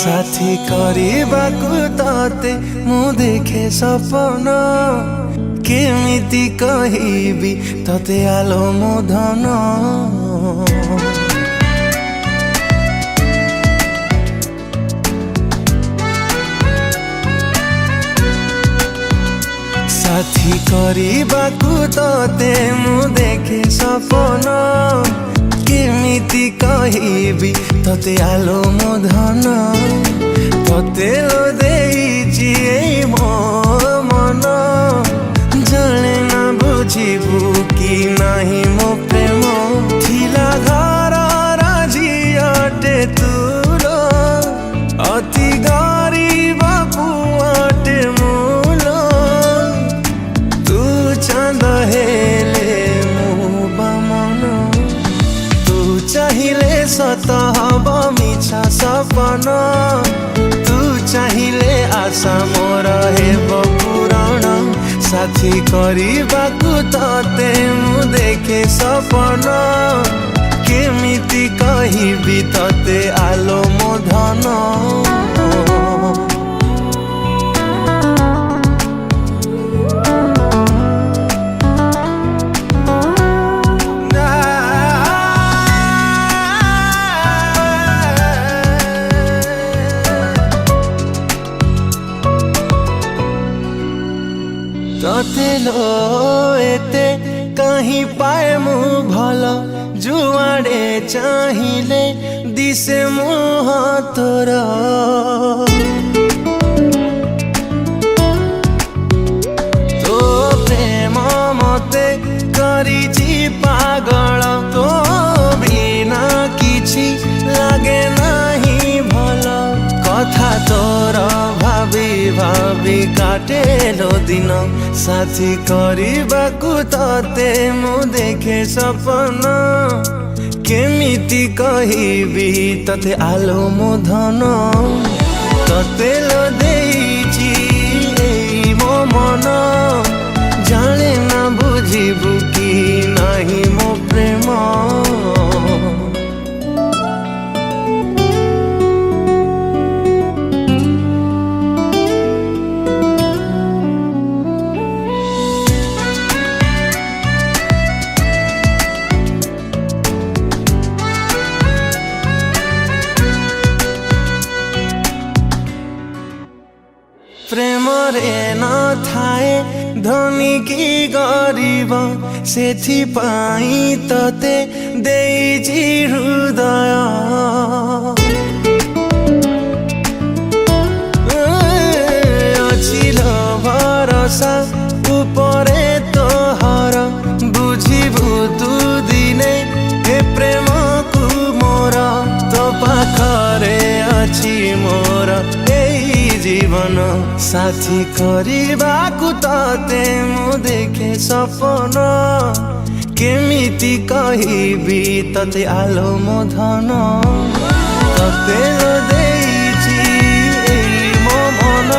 साथी କରିବାକୁ तते मु देखे सपन केमिति कहिबी तते आलो मो धन साथी କରିବାକୁ तते मु देखे सपन केमिति कहिबी तते आलो मो धन तते लो देइछि एई मो मन जाने ना बुझिबु कि नाही मो प्रेम थिला घर राजियाटे तुलो अति गरीब पुआटे मूलो तू चांद हेले मु बामन तू चाहिले सत हब मिछा सपन तू चाहिले आशा मोर हेब पूरण साथी କରିବାକୁ तते मु देखे सपन केमिति कहिबी तते आलो मो धन तते लो एते कहीं पाए मु भल जुआड़े चाहिले दिसे मुह तोर तो प्रेम मते करिछि पागल तो बिना किछि लागे नाही भल कथा तोर भाभी भाभी काटेलो दिन साथी କରିବାକୁ तते मु देखे सपन केमिति कहिबी तते आलो मो धन तते लो देइछि एई मो मन जाने ना बुझिबु कि नाही मो प्रेम प्रेम रे न थाए धनी की गरीब सेथि पाई तते देइछि हृदय अछिल भरोसा उपरे तोहर बुझिबु तू दिने हे प्रेम को मोर तो पाखरे अछि मोर जीवन साथी କରିବାକୁ तते मु देखे सपन केमिति कहिबी तते आलो मो धन तते लो देइछि एई मो मन।